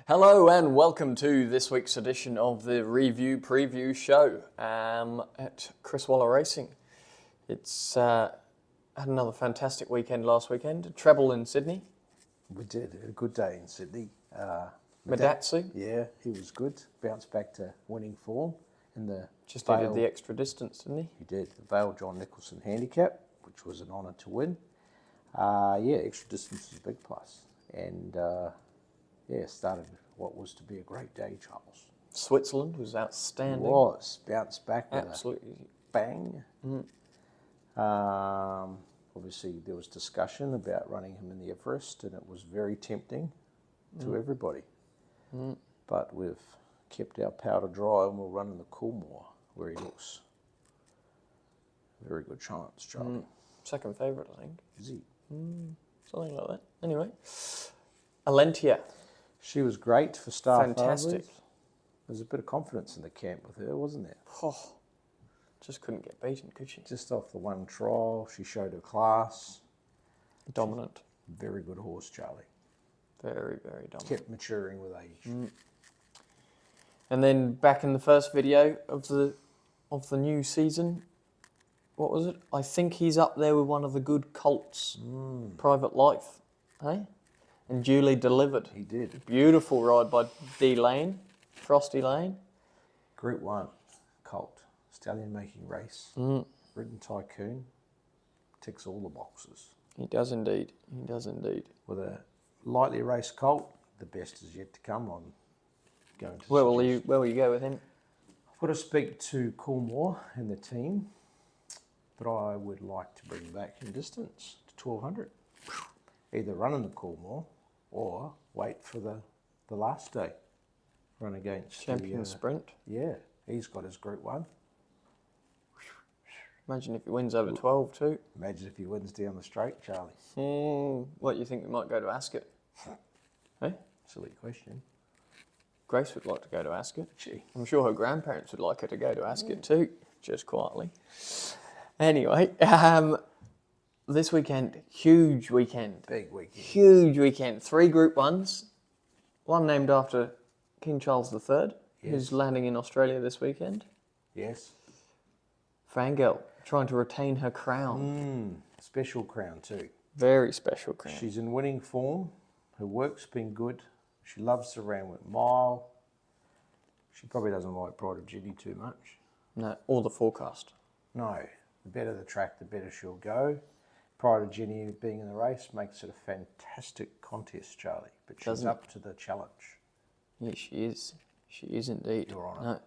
Hello and welcome to this week's edition of the Review Preview Show at Chris Waller Racing. It's had another fantastic weekend last weekend. A treble in Sydney. We did. A good day in Sydney. Madatsu. Yeah, he was good. Bounced back to winning form in the Just Vale. needed the extra distance, didn't he? He did. The Vale John Nicholson handicap, which was an honour to win. Extra distance is a big plus. And started what was to be a great day, Charles. Switzerland was outstanding. It was. Bounced back with Absolutely. a bang. Obviously, there was discussion about running him in the Everest, and it was very tempting to everybody. But we've kept our powder dry, and we'll run in the Coolmore, where he looks a very good chance, Charlie. Second favourite, I think. Is he? Something like that. Anyway. Alentia. She was great for staff. Fantastic. There's a bit of confidence in the camp with her, wasn't there? Oh, just couldn't get beaten, could she? Just off the one trial, she showed her class. Dominant. Very good horse, Charlie. Very, very dominant. Kept maturing with age. And then back in the first video of the new season, what was it? I think he's up there with one of the good colts, Private Life, hey? And duly delivered. He did. Beautiful ride by D Lane, Frosty Lane. Group 1, colt. Stallion making race. Ridden Tycoon. Ticks all the boxes. He does indeed. He does indeed. With a lightly raced colt, the best is yet to come on going to Where will you go with him? I've got to speak to Coolmore and the team, but I would like to bring back in distance to 1200. Either run in the Coolmore or wait for the last day. Run against Champion Sprint. Yeah, he's got his Group 1. Imagine if he wins over 12 too. Imagine if he wins down the straight, Charlie. What, you think we might go to Ascot? Hey? Silly question. Grace would like to go to Ascot. Gee. I'm sure her grandparents would like her to go to Ascot too, just quietly. Anyway, this weekend, huge weekend. Big weekend. Huge weekend. 3 Group 1s. One named after King Charles III, who's landing in Australia this weekend. Yes. Fangirl, trying to retain her crown. Special crown too. Very special crown. She's in winning form. Her work's been good. She loves the Randwick Mile. She probably doesn't like Pride of Ginny too much. No, or the forecast. No. The better the track, the better she'll go. Pride of Ginny being in the race makes it a fantastic contest, Charlie. But she's up to the challenge. Yeah, she is. She is indeed. Your Honour. No,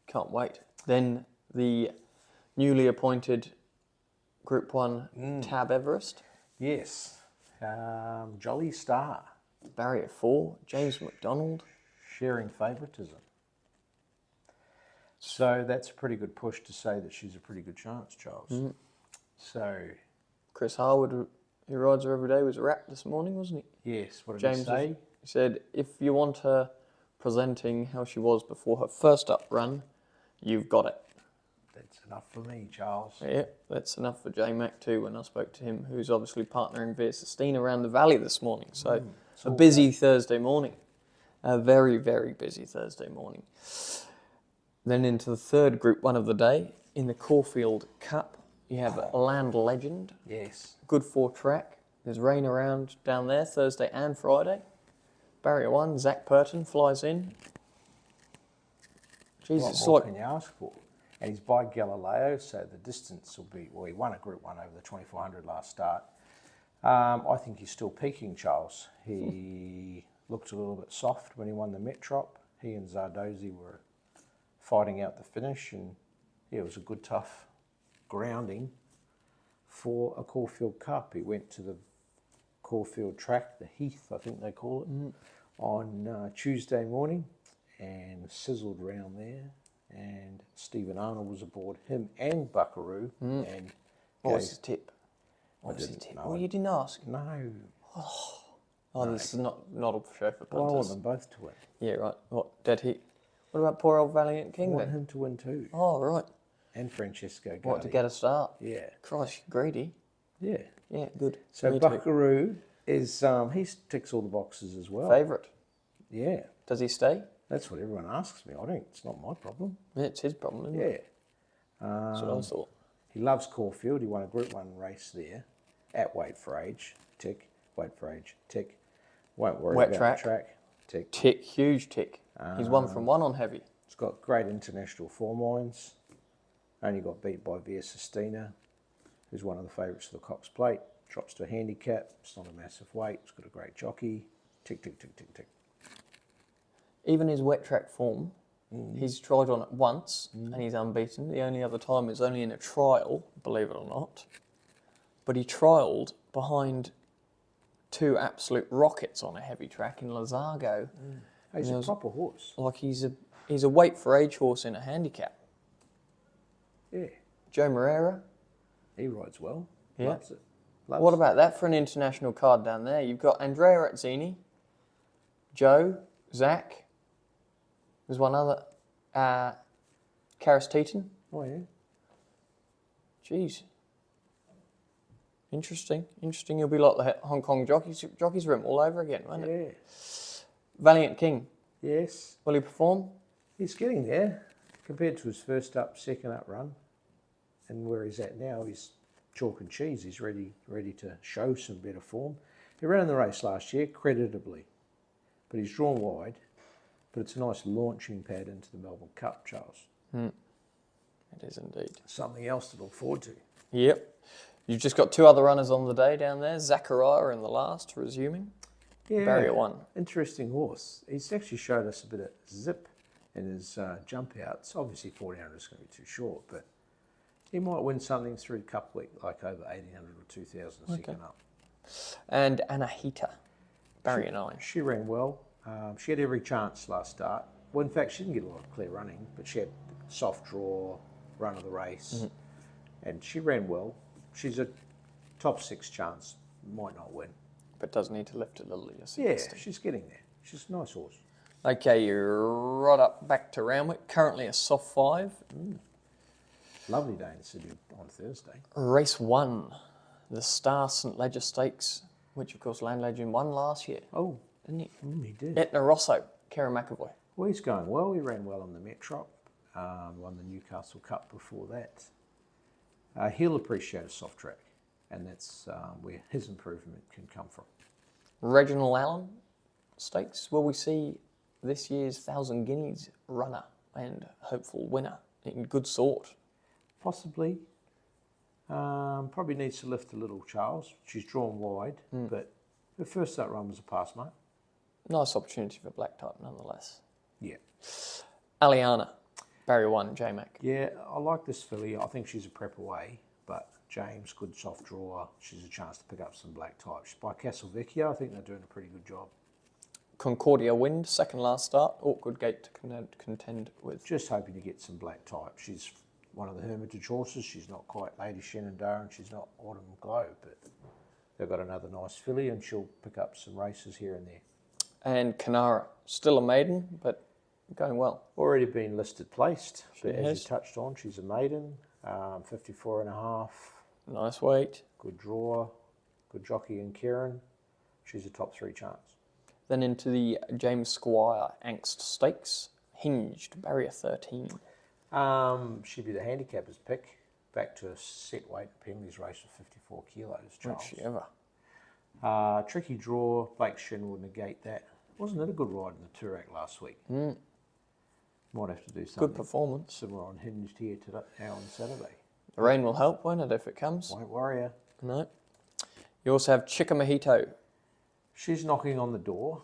can't wait. Then the newly appointed Group 1 Tab Everest. Yes. Jolly Star. Barrier 4, James McDonald. Sharing favouritism. So that's a pretty good push to say that she's a pretty good chance, Charles. So, Chris Harwood, who rides her every day, was wrapped this morning, wasn't he? yes, what did he say? He said, if you want her presenting how she was before her first up run, you've got it. That's enough for me, Charles. Yeah, that's enough for J Mac too when I spoke to him, who's obviously partnering Via Sistine around the valley this morning. So a busy Thursday morning. A very, very busy Thursday morning. Then into the third Group 1 of the day, in the Caulfield Cup, you have Land Legend. Yes. Good 4 track. There's rain around down there Thursday and Friday. Barrier 1, Zach Purton flies in. Jesus, What more can you ask for? And he's by Galileo, so the distance will be, well, he won a Group 1 over the 2400 last start. I think he's still peaking, Charles. He looked a little bit soft when he won the Metrop. He and Zardozi were fighting out the finish, and yeah, it was a good, tough grounding for a Caulfield Cup. He went to the Caulfield track, the Heath, I think they call it, on Tuesday morning, and sizzled round there. And Stephen Arnold was aboard him and Buckaroo. And what was his tip? What was his tip? know. Well, you didn't ask. No. Oh, this is not a show for Well, I want punters. them both to win. Yeah, right. What, dead heat? What about poor old Valiant I King want then? him to win too. Oh, right. And Francesco Guardi. What, to get a start? Yeah. Christ, greedy. Yeah. Yeah, good. So Me too. Buckaroo is, he ticks all the boxes as well. Favourite. Yeah, Does he stay? that's what everyone asks me. I don't. It's not my problem. Yeah, it's his problem, isn't it? Yeah. That's what I thought. He loves Caulfield. He won a Group 1 race there at weight for age. Tick. Weight for age. Tick. Won't worry Wet about track. the track. Tick. Tick, huge tick. He's 1 from 1 on heavy. It's got great international form lines. Only got beat by Via Sistina, who's one of the favourites for the Cox Plate. Drops to a handicap. It's not a massive weight. It's got a great jockey. Tick, tick, tick, tick, tick. Even his wet track form, he's tried on it once and he's unbeaten. The only other time is only in a trial, believe it or not. But he trialled behind 2 absolute rockets on a heavy track in Lazargo. He's a proper horse. Like he's a weight for age horse in a handicap. Yeah. Joe Moreira. He rides well. Yeah. Loves it. What about that for an international card down there? You've got Andrea Razzini, Joe, Zach. There's one other. Karis Teaton. Oh, yeah. Jeez. Interesting. You'll be like the Hong Kong jockeys room all over again, won't it? Yeah. Valiant King. Yes. Will he perform? He's getting there. Compared to his first up, second up run, and where he's at now, he's chalk and cheese. He's ready to show some better form. He ran in the race last year, creditably, but he's drawn wide. But it's a nice launching pad into the Melbourne Cup, Charles. It is indeed. Something else to look forward to. Yep. You've just got 2 other runners on the day down there. Zachariah in the last, resuming. Yeah. Barrier 1. Interesting horse. He's actually showed us a bit of zip in his jump outs. Obviously 1400 is going to be too short, but he might win something through Cup week, like over 1800 or 2000 second up. And Anahita, barrier 9. She ran well. She had every chance last start. Well, in fact, she didn't get a lot of clear running, but she had soft draw, run of the race, and she ran well. She's a top 6 chance, might not win. But does need to lift a little, you see. Yeah, she's getting there. She's a nice horse. Okay, you're right up back to Randwick. Currently a soft 5. Lovely day in the city on Thursday. Race 1, the Star St Leger Stakes, which of course Land Legend won last year, Oh, didn't he? he did. Etna Rosso, Karen McAvoy. Well, he's going well. He ran well on the Metrop, won the Newcastle Cup before that. He'll appreciate a soft track, and that's where his improvement can come from. Reginald Allen Stakes, will we see this year's 1,000 Guineas runner and hopeful winner in good sort? Possibly. Probably needs to lift a little, Charles. She's drawn wide, but her first up run was a pass mark. Nice opportunity for black type nonetheless. Yeah. Aliana, barrier 1, J-Mac. Yeah, I like this filly. I think she's a prep away, but James, good soft drawer. She's a chance to pick up some black types. By Castelvecchio, I think they're doing a pretty good job. Concordia Wind, second last start. Awkward gate to contend with. Just hoping to get some black type. She's one of the Hermitage horses. She's not quite Lady Shenandoah and she's not Autumn Glow, but they've got another nice filly and she'll pick up some races here and there. And Canara, still a maiden, but going well. Already been listed placed, but has. as you touched on, she's a maiden, 54 and a half, Nice weight. good drawer, good jockey in Kieran. She's a top 3 chance. Then into the James Squire Angst Stakes, hinged, barrier 13. She'd be the handicapper's pick, back to a set weight penalties race of 54 kilos, Charles. Won't she ever? Tricky draw, Blake Shin will negate that. Wasn't it a good ride in the Toorak last week? Might have to do something Good performance. similar on Hinged here today, now on Saturday. The rain will help, won't it, if it comes? Won't worry her. No. You also have Chickamahito. She's knocking on the door.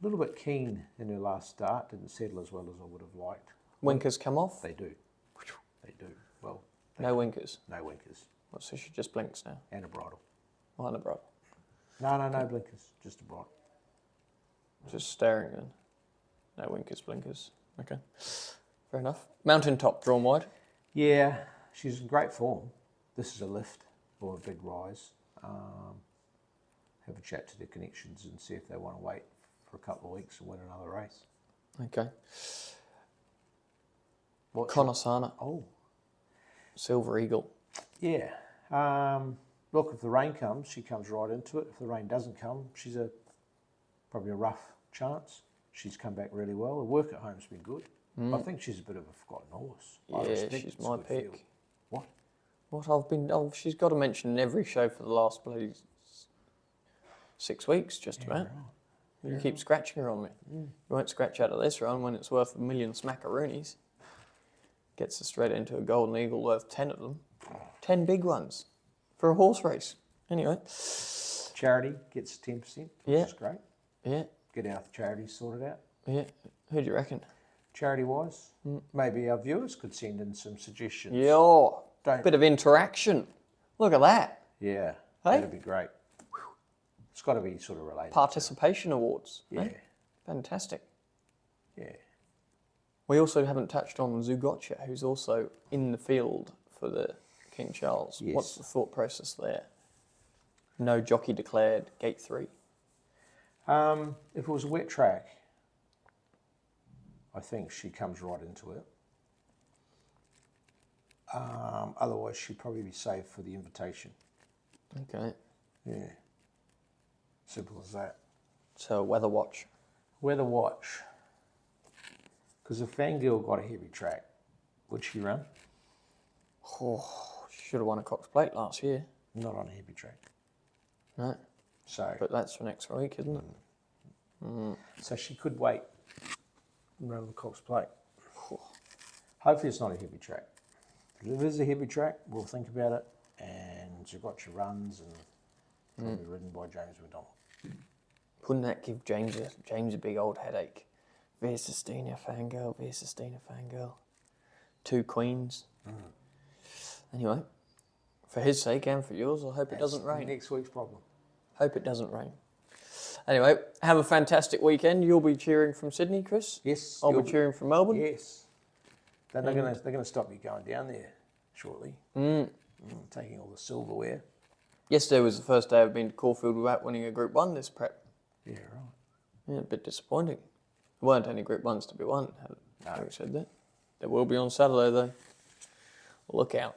A little bit keen in her last start. Didn't settle as well as I would have liked. Winkers come off. They do. They do. Well, No winkers. no winkers. What, so she just blinks now? And a bridle. Mine a bro. No blinkers. Just a bridle. Just staring then. No winkers, blinkers. Okay. Fair enough. Mountaintop, drawn wide. Yeah, she's in great form. This is a lift or a big rise. Have a chat to the connections and see if they want to wait for a couple of weeks and win another race. Okay. What's Conosana, Oh, Silver Eagle. yeah. Look, if the rain comes, she comes right into it. If the rain doesn't come, she's probably a rough chance. she's come back really well. Her work at home's been good. I think she's a bit of a forgotten horse. I Yeah, respect she's it's a my good pick. field. What? What she's got to mention in every show for the last bloody 6 weeks, just about. Right. You keep scratching her on me. You won't scratch out of this run when it's worth 1 million smackaroonies. Gets us straight into a golden eagle worth 10 of them. 10 big ones for a horse race. Anyway. Charity gets 10%, which is great. Yeah. Get our charities sorted out. Yeah. Who do you reckon? Charity-wise, maybe our viewers could send in some suggestions. Yeah. Bit of interaction. Look at that. Yeah, Hey? that'd be great. It's got to be sort of related. Participation awards. Yeah. Eh? Fantastic. Yeah. We also haven't touched on Zugotcha, who's also in the field for the King Charles. Yes. What's the thought process there? No jockey declared, gate 3. If it was a wet track, I think she comes right into it. Otherwise, she'd probably be safe for the invitation. Okay. Yeah. Simple as that. So, weather watch. Weather watch. Because if Fangirl got a heavy track, would she run? Oh, she should have won a Cox Plate last year. Not on a heavy track. No. So, But that's for next week, isn't it? so she could wait and run the Cox Plate. Hopefully it's not a heavy track. If it is a heavy track, we'll think about it. And Zugotcha runs and probably ridden by James McDonald. Wouldn't that give James a big old headache? Versestina Fangirl. 2 queens. Anyway, for his sake and for yours, I hope it doesn't rain. Next week's problem. Hope it doesn't rain. Anyway, have a fantastic weekend. You'll be cheering from Sydney, Chris. Yes. I'll be cheering from Melbourne. Yes. They're going to stop you going down there shortly. Taking all the silverware. Yesterday was the first day I've been to Caulfield without winning a Group 1 this prep. Yeah, right. Yeah, a bit disappointing. There weren't any Group 1s to be won, No. having said that. There will be on Saturday, though. Look out.